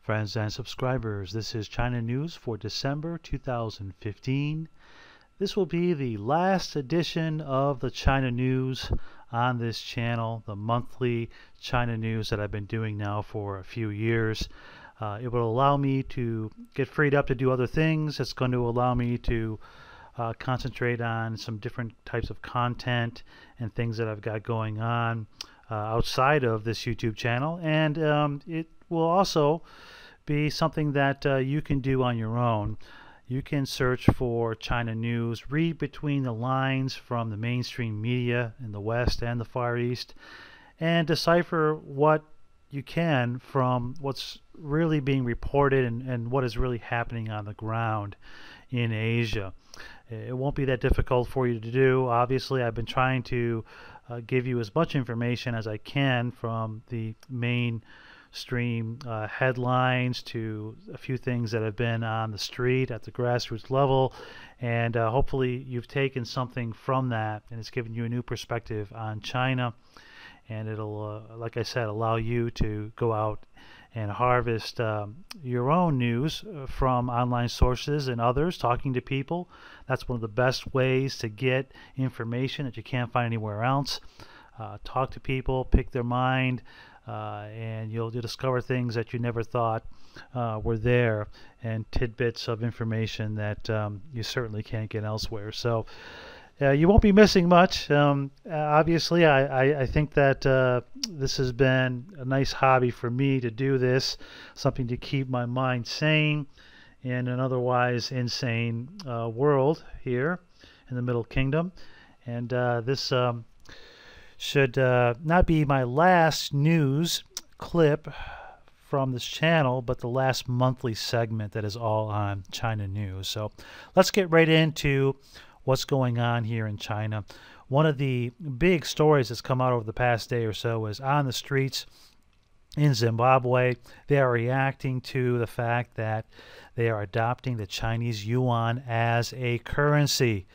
friends and subscribers. This is China News for December 2015. This will be the last edition of the China News on this channel, the monthly China News that I've been doing now for a few years. It will allow me to get freed up to do other things. It's going to allow me to concentrate on some different types of content and things that I've got going on outside of this YouTube channel, and it will also be something that you can do on your own. You can search for China News, read between the lines from the mainstream media in the West and the Far East, and decipher what you can from what's really being reported and what is really happening on the ground in Asia. It won't be that difficult for you to do. Obviously, I've been trying to give you as much information as I can, from the mainstream headlines to a few things that have been on the street at the grassroots level, and hopefully you've taken something from that and it's given you a new perspective on China, and it'll like I said, allow you to go out and harvest your own news from online sources and others, talking to people. That's one of the best ways to get information that you can't find anywhere else. Talk to people, pick their mind, and you'll discover things that you never thought were there, and tidbits of information that you certainly can't get elsewhere. So you won't be missing much. Obviously, I think that this has been a nice hobby for me to do this, something to keep my mind sane in an otherwise insane world here in the Middle Kingdom. And this should not be my last news clip from this channel, but the last monthly segment that is all on China News. So let's get right into what's going on here in China. One of the big stories that's come out over the past day or so is on the streets in Zimbabwe. They are reacting to the fact that they are adopting the Chinese yuan as a currency.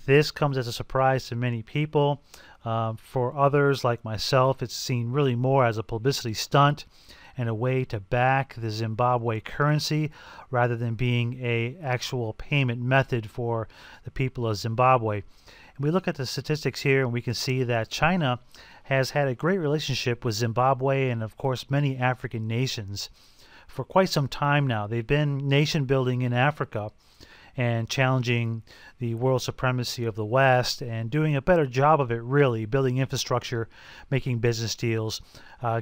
This comes as a surprise to many people. For others, like myself, it's seen really more as a publicity stunt and a way to back the Zimbabwe currency rather than being a actual payment method for the people of Zimbabwe. And we look at the statistics here, and we can see that China has had a great relationship with Zimbabwe and of course many African nations for quite some time now. They've been nation building in Africa and challenging the world supremacy of the West and doing a better job of it, really, building infrastructure, making business deals,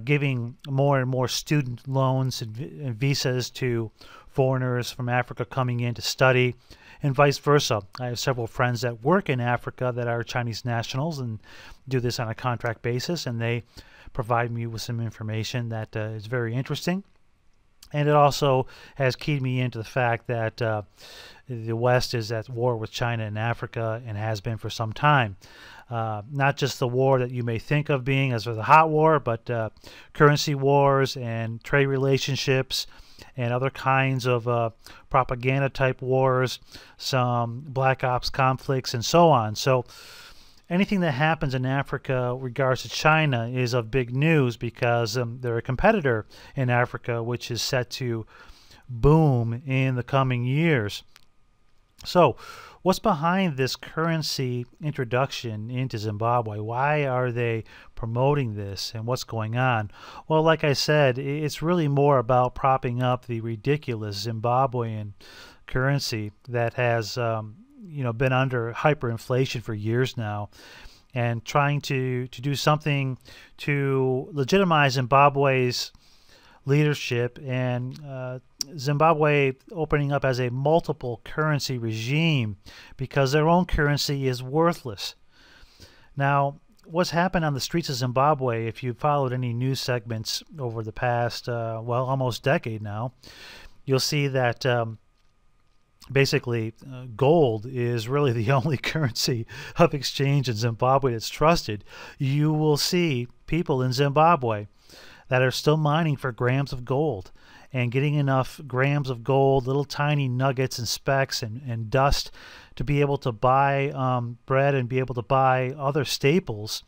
giving more and more student loans and visas to foreigners from Africa coming in to study, and vice versa. I have several friends that work in Africa that are Chinese nationals and do this on a contract basis, and they provide me with some information that is very interesting. And it also has keyed me into the fact that the West is at war with China in Africa and has been for some time. Not just the war that you may think of being as the hot war, but currency wars and trade relationships and other kinds of propaganda type wars, some black ops conflicts, and so on. So anything that happens in Africa regards to China is of big news, because they're a competitor in Africa, which is set to boom in the coming years. So what's behind this currency introduction into Zimbabwe? Why are they promoting this, and what's going on? Well, like I said, it's really more about propping up the ridiculous Zimbabwean currency that has been under hyperinflation for years now, and trying to do something to legitimize Zimbabwe's leadership, and Zimbabwe opening up as a multiple currency regime because their own currency is worthless. Now, what's happened on the streets of Zimbabwe, if you've followed any news segments over the past, well, almost decade now, you'll see that basically gold is really the only currency of exchange in Zimbabwe that's trusted. You will see people in Zimbabwe that are still mining for grams of gold and getting enough grams of gold, little tiny nuggets and specks and dust, to be able to buy bread and be able to buy other staples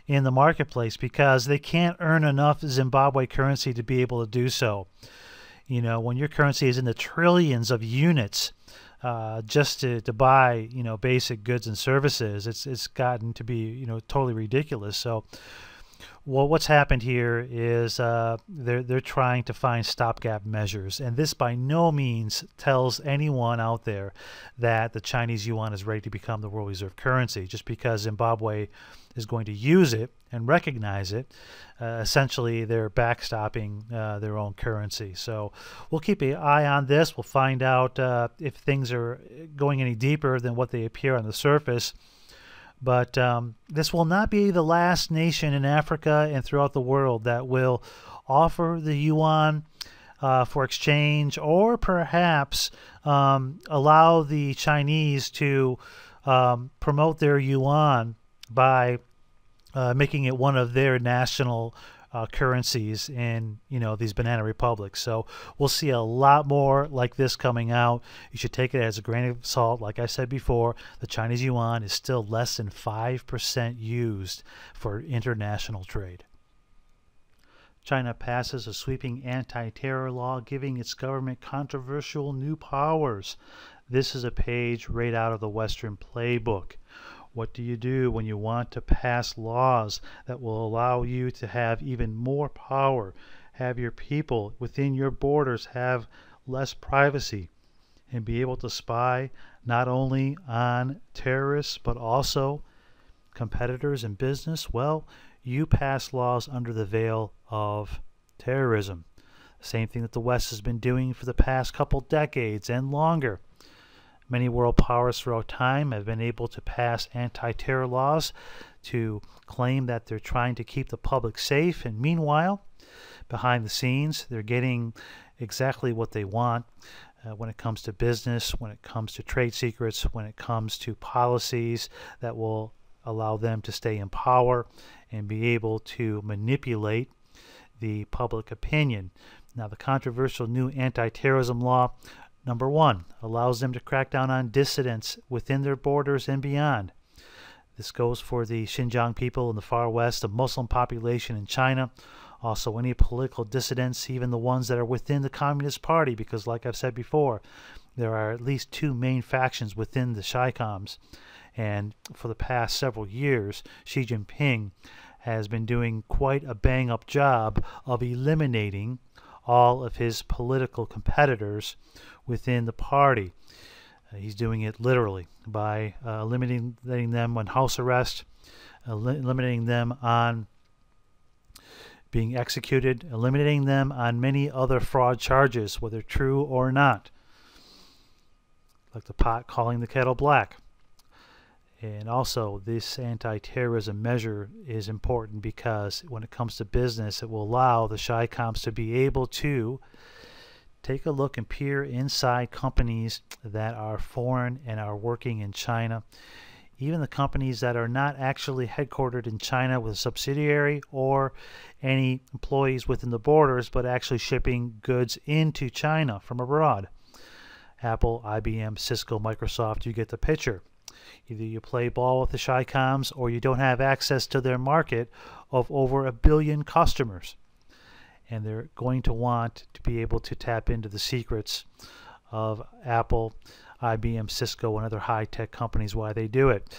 in the marketplace, because they can't earn enough Zimbabwe currency to be able to do so. You know, when your currency is in the trillions of units just to buy, you know, basic goods and services, it's gotten to be, you know, totally ridiculous. So, well, what's happened here is they're trying to find stopgap measures, and this by no means tells anyone out there that the Chinese yuan is ready to become the world reserve currency. Just because Zimbabwe is going to use it and recognize it, essentially they're backstopping their own currency. So we'll keep an eye on this. We'll find out if things are going any deeper than what they appear on the surface. But this will not be the last nation in Africa and throughout the world that will offer the yuan for exchange, or perhaps allow the Chinese to promote their yuan by making it one of their national currencies in, you know, these banana republics. So we'll see a lot more like this coming out. You should take it as a grain of salt. Like I said before, the Chinese yuan is still less than 5% used for international trade. China passes a sweeping anti-terror law, giving its government controversial new powers. This is a page right out of the Western playbook. What do you do when you want to pass laws that will allow you to have even more power, have your people within your borders have less privacy, and be able to spy not only on terrorists but also competitors in business? Well, you pass laws under the veil of terrorism. Same thing that the West has been doing for the past couple decades and longer. Many world powers throughout time have been able to pass anti-terror laws to claim that they're trying to keep the public safe, and meanwhile, behind the scenes, they're getting exactly what they want when it comes to business, when it comes to trade secrets, when it comes to policies that will allow them to stay in power and be able to manipulate the public opinion. Now, the controversial new anti-terrorism law, number one, allows them to crack down on dissidents within their borders and beyond. This goes for the Xinjiang people in the far west, the Muslim population in China, also any political dissidents, even the ones that are within the Communist Party, because like I've said before, there are at least two main factions within the CHICOMs. And for the past several years, Xi Jinping has been doing quite a bang-up job of eliminating all of his political competitors within the party. He's doing it literally by eliminating them on house arrest, eliminating them on being executed, eliminating them on many other fraud charges, whether true or not, like the pot calling the kettle black. And also, this anti-terrorism measure is important because when it comes to business, it will allow the CHICOMs to be able to take a look and peer inside companies that are foreign and are working in China. Even the companies that are not actually headquartered in China with a subsidiary or any employees within the borders, but actually shipping goods into China from abroad. Apple, IBM, Cisco, Microsoft, you get the picture. Either you play ball with the CHICOMs or you don't have access to their market of over 1 billion customers. And they're going to want to be able to tap into the secrets of Apple, IBM, Cisco, and other high-tech companies while they do it.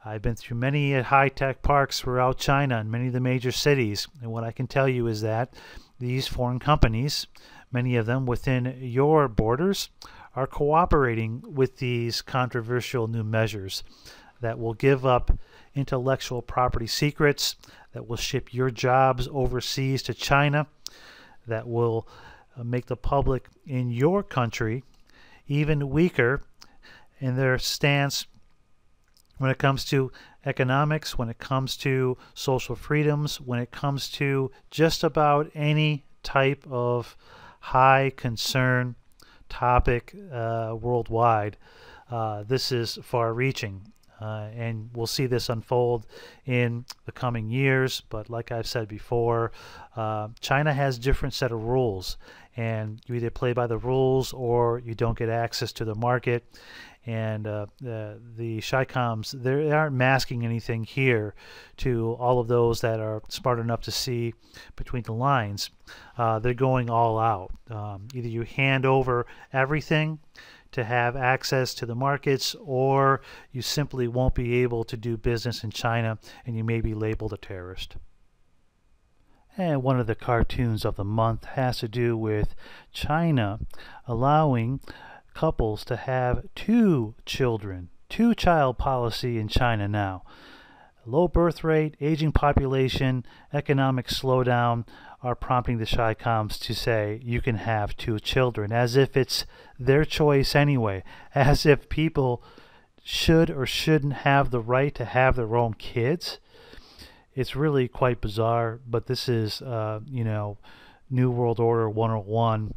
I've been through many high-tech parks throughout China and many of the major cities, and what I can tell you is that these foreign companies, many of them within your borders, are cooperating with these controversial new measures that will give up intellectual property secrets, that will ship your jobs overseas to China, that will make the public in your country even weaker in their stance when it comes to economics, when it comes to social freedoms, when it comes to just about any type of high concern topic worldwide. This is far-reaching. And we'll see this unfold in the coming years. But like I've said before, China has different set of rules, and you either play by the rules or you don't get access to the market. And the Chicoms, they aren't masking anything here to all of those that are smart enough to see between the lines. They're going all out. Either you hand over everything to have access to the markets, or you simply won't be able to do business in China and you may be labeled a terrorist. And one of the cartoons of the month has to do with China allowing couples to have 2 children. 2-child policy in China now. Low birth rate, aging population, economic slowdown are prompting the Chicoms to say you can have 2 children, as if it's their choice anyway, as if people should or shouldn't have the right to have their own kids. It's really quite bizarre, but this is, New World Order 101.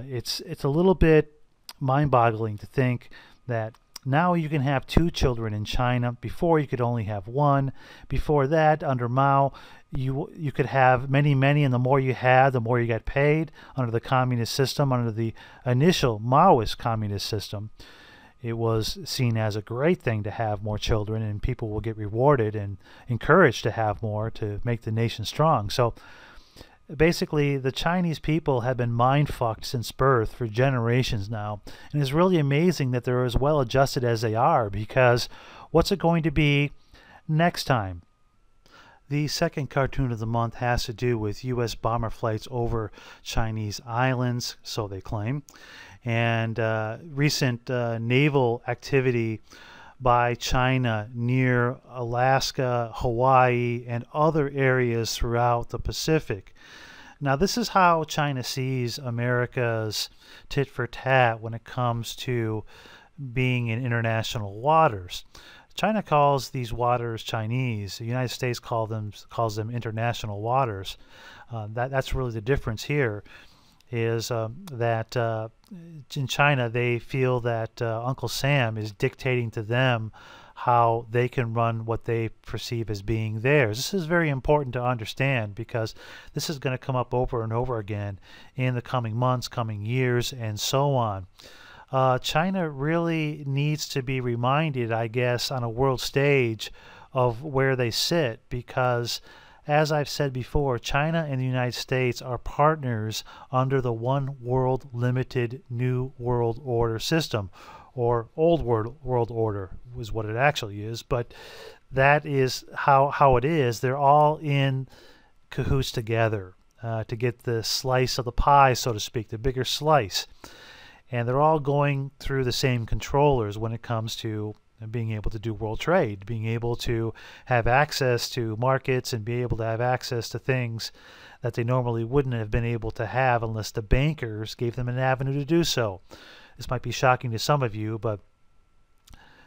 It's a little bit mind-boggling to think that now you can have 2 children in China. Before, you could only have 1. Before that, under Mao, you could have many, and the more you had, the more you got paid under the communist system, under the initial Maoist communist system. It was seen as a great thing to have more children, and people will get rewarded and encouraged to have more to make the nation strong. So basically, the Chinese people have been mind-fucked since birth for generations now, and it's really amazing that they're as well adjusted as they are, because what's it going to be next time? The second cartoon of the month has to do with U.S. bomber flights over Chinese islands, so they claim, and recent naval activity by China near Alaska, Hawaii, and other areas throughout the Pacific. Now, this is how China sees America's tit for tat when it comes to being in international waters. China calls these waters Chinese. The United States calls them international waters. That's really the difference here, is that in China they feel that Uncle Sam is dictating to them how they can run what they perceive as being theirs. This is very important to understand, because this is going to come up over and over again in the coming months, coming years, and so on. China really needs to be reminded, I guess, on a world stage of where they sit, because as I've said before, China and the United States are partners under the One World Limited New World Order system, or Old World Order is what it actually is, but that is how it is. They're all in cahoots together to get the slice of the pie, so to speak, the bigger slice. And they're all going through the same controllers when it comes to being able to do world trade, being able to have access to markets and be able to have access to things that they normally wouldn't have been able to have unless the bankers gave them an avenue to do so. This might be shocking to some of you, but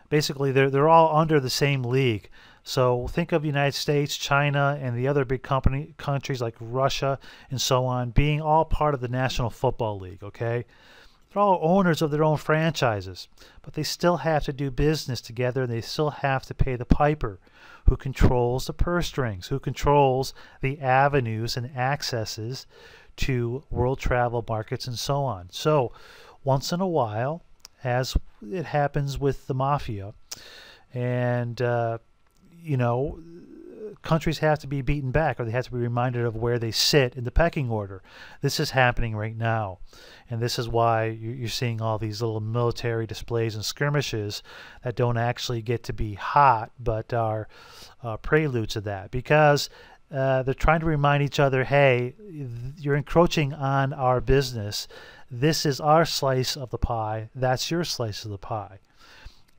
basically they're all under the same league. So think of the United States, China, and the other big countries like Russia and so on being all part of the National Football League, okay? They're all owners of their own franchises, but they still have to do business together, and they still have to pay the piper, who controls the purse strings, who controls the avenues and accesses to world travel markets and so on. So once in a while, as it happens with the mafia, and countries have to be beaten back, or they have to be reminded of where they sit in the pecking order. This is happening right now, and this is why you're seeing all these little military displays and skirmishes that don't actually get to be hot, but are preludes of that, because they're trying to remind each other, hey, you're encroaching on our business. This is our slice of the pie. That's your slice of the pie.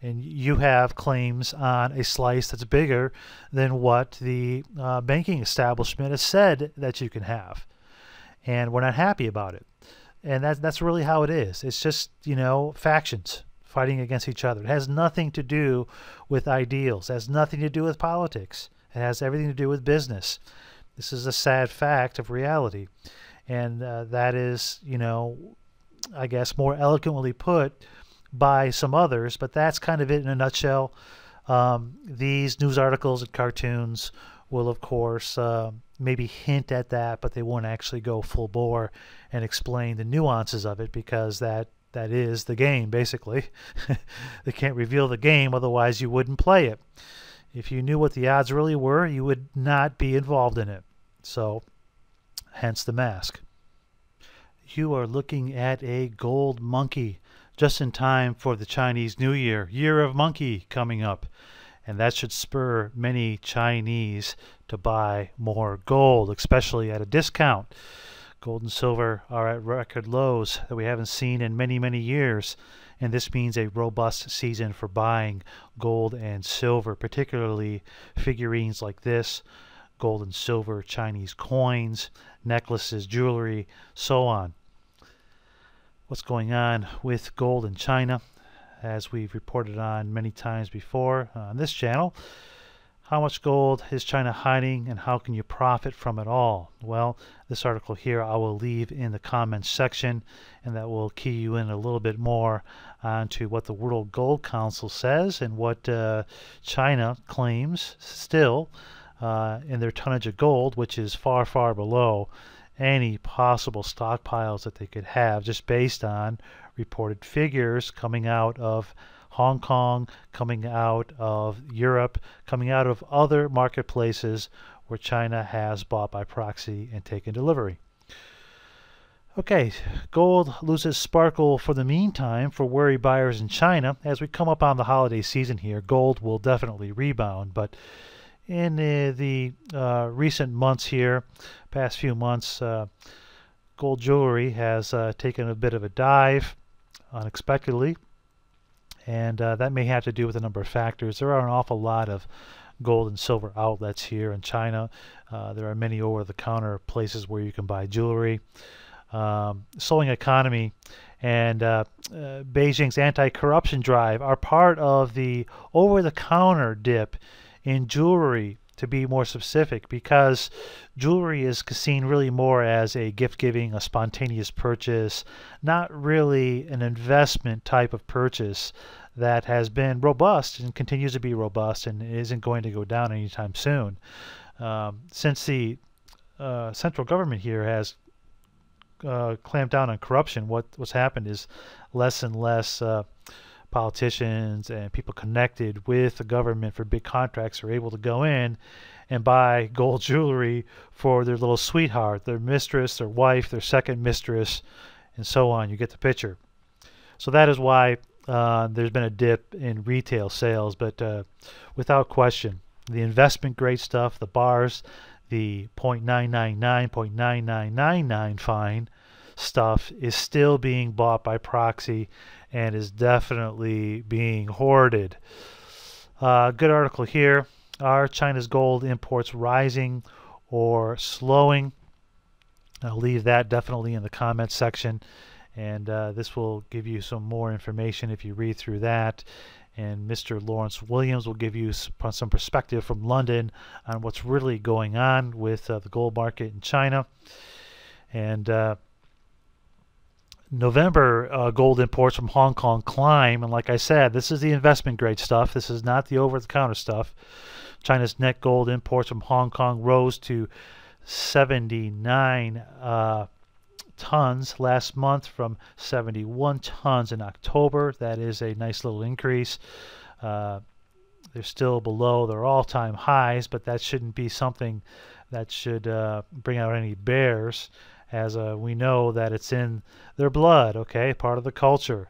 And you have claims on a slice that's bigger than what the banking establishment has said that you can have. And we're not happy about it. And that's really how it is. It's just, factions fighting against each other. It has nothing to do with ideals. It has nothing to do with politics. It has everything to do with business. This is a sad fact of reality. And that is, I guess more eloquently put by some others, but that's kind of it in a nutshell. These news articles and cartoons will, of course, maybe hint at that, but they won't actually go full bore and explain the nuances of it, because that is the game, basically. They can't reveal the game, otherwise you wouldn't play it. If you knew what the odds really were, you would not be involved in it. So, hence the mask. You are looking at a gold monkey, just in time for the Chinese New Year, Year of Monkey, coming up. And that should spur many Chinese to buy more gold, especially at a discount. Gold and silver are at record lows that we haven't seen in many, many years. And this means a robust season for buying gold and silver, particularly figurines like this, gold and silver Chinese coins, necklaces, jewelry, so on. What's going on with gold in China? As we've reported on many times before on this channel, how much gold is China hiding, and how can you profit from it all? Well, this article here I will leave in the comments section, and that will key you in a little bit more onto what the World Gold Council says and what China claims still in their tonnage of gold, which is far, far below any possible stockpiles that they could have, just based on reported figures coming out of Hong Kong, coming out of Europe, coming out of other marketplaces where China has bought by proxy and taken delivery. Okay, gold loses sparkle for the meantime for wary buyers in China. As we come up on the holiday season here, gold will definitely rebound, but in the recent months here, past few months, gold jewelry has taken a bit of a dive unexpectedly, and that may have to do with a number of factors. There are an awful lot of gold and silver outlets here in China. There are many over-the-counter places where you can buy jewelry. Slowing economy and Beijing's anti-corruption drive are part of the over-the-counter dip in jewelry, to be more specific, because jewelry is seen really more as a gift-giving, a spontaneous purchase, not really an investment type of purchase that has been robust and continues to be robust and isn't going to go down anytime soon. Since the central government here has clamped down on corruption, what's happened is less and less politicians and people connected with the government for big contracts are able to go in and buy gold jewelry for their little sweetheart, their mistress, their wife, their second mistress, and so on. You get the picture. So that is why there's been a dip in retail sales, but without question, the investment grade stuff, the bars, the 0.999, 0.9999 fine stuff is still being bought by proxy and is definitely being hoarded. Good article here. Are China's gold imports rising or slowing? I'll leave that definitely in the comments section, and this will give you some more information if you read through that. And Mr. Lawrence Williams will give you some perspective from London on what's really going on with the gold market in China. And November gold imports from Hong Kong climb, and like I said, this is the investment grade stuff. This is not the over-the-counter stuff. China's net gold imports from Hong Kong rose to 79 tons last month from 71 tons in October. That is a nice little increase. They're still below their all-time highs, but that shouldn't be something that should bring out any bears, as we know that it's in their blood, okay, part of the culture.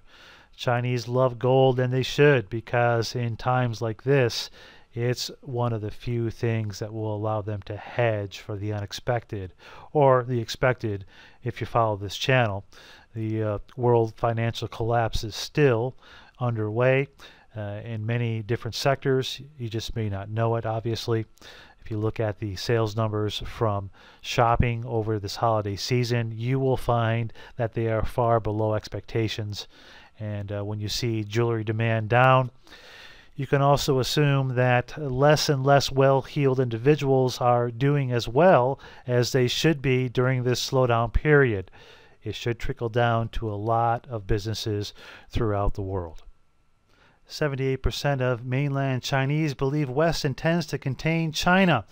Chinese love gold, and they should, because in times like this, it's one of the few things that will allow them to hedge for the unexpected, or the expected if you follow this channel. The world financial collapse is still underway in many different sectors. You just may not know it, obviously. If you look at the sales numbers from shopping over this holiday season, you will find that they are far below expectations. And when you see jewelry demand down, you can also assume that less and less well-heeled individuals are doing as well as they should be during this slowdown period. It should trickle down to a lot of businesses throughout the world. 78% of mainland Chinese believe West intends to contain China.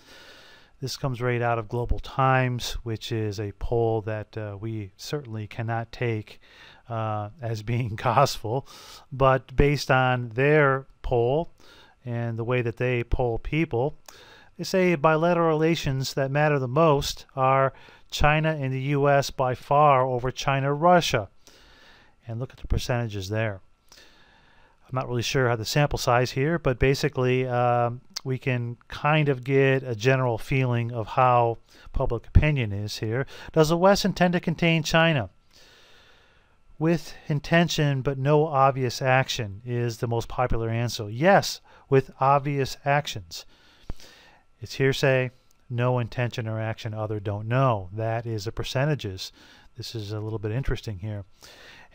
This comes right out of Global Times, which is a poll that we certainly cannot take as being gospel, but based on their poll and the way that they poll people, they say bilateral relations that matter the most are China and the U.S. by far over China-Russia. And look at the percentages there. I'm not really sure how the sample size here, but basically we can kind of get a general feeling of how public opinion is here. Does the West intend to contain China? With intention but no obvious action is the most popular answer. Yes, with obvious actions. It's hearsay, no intention or action, other don't know. That is the percentages. This is a little bit interesting here.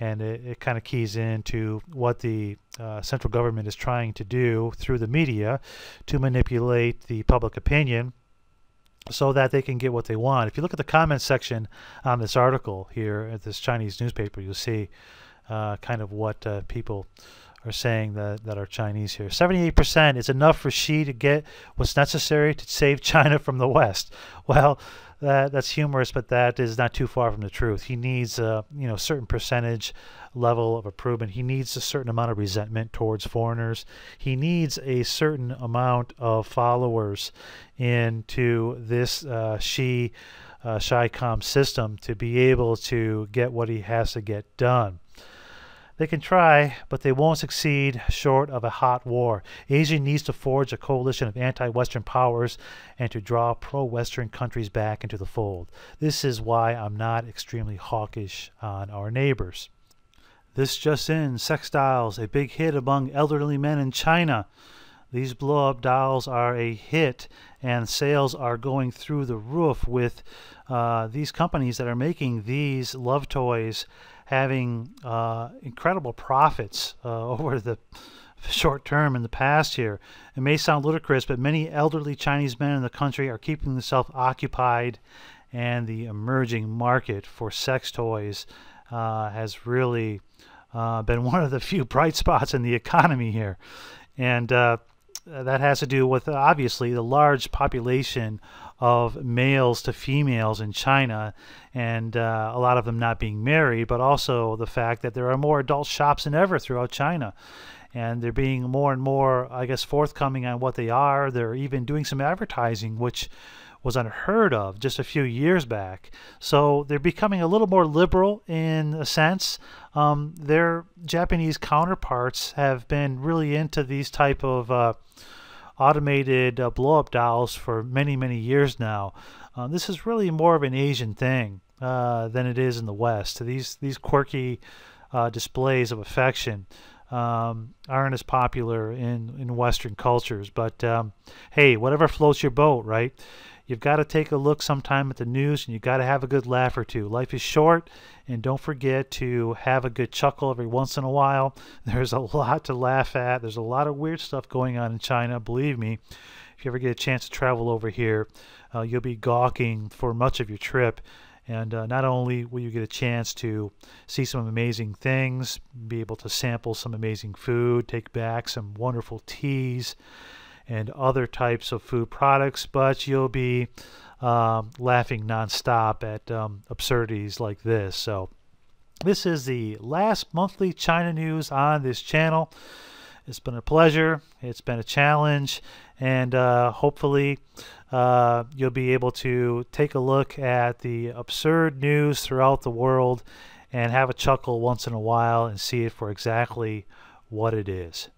And it kind of keys into what the central government is trying to do through the media to manipulate the public opinion so that they can get what they want. If you look at the comments section on this article here at this Chinese newspaper, you'll see kind of what people are saying that are Chinese here. 78% is enough for Xi to get what's necessary to save China from the West. Well, that's humorous, but that is not too far from the truth. He needs a certain percentage level of improvement. He needs a certain amount of resentment towards foreigners. He needs a certain amount of followers into this Xi Chi-Com system to be able to get what he has to get done. They can try, but they won't succeed short of a hot war. Asia needs to forge a coalition of anti-Western powers and to draw pro-Western countries back into the fold. This is why I'm not extremely hawkish on our neighbors. This just in, sex dolls, a big hit among elderly men in China. These blow-up dolls are a hit, and sales are going through the roof with these companies that are making these love toys having incredible profits over the short term in the past here. It may sound ludicrous, but many elderly Chinese men in the country are keeping themselves occupied, and the emerging market for sex toys has really been one of the few bright spots in the economy here. And that has to do with, obviously, the large population of males to females in China, and a lot of them not being married, but also the fact that there are more adult shops than ever throughout China. And they're being more and more, I guess, forthcoming on what they are. They're even doing some advertising, which was unheard of just a few years back. So they're becoming a little more liberal in a sense. Their Japanese counterparts have been really into these type of automated blow-up dolls for many, many years now. This is really more of an Asian thing than it is in the West. These quirky displays of affection aren't as popular in Western cultures. But hey, whatever floats your boat, right? You've got to take a look sometime at the news, and you've got to have a good laugh or two. Life is short, and don't forget to have a good chuckle every once in a while. There's a lot to laugh at. There's a lot of weird stuff going on in China, believe me. If you ever get a chance to travel over here, you'll be gawking for much of your trip. And not only will you get a chance to see some amazing things, be able to sample some amazing food, take back some wonderful teas, and other types of food products, but you'll be laughing nonstop at absurdities like this. So this is the last monthly China news on this channel. It's been a pleasure. It's been a challenge, and hopefully you'll be able to take a look at the absurd news throughout the world and have a chuckle once in a while and see it for exactly what it is.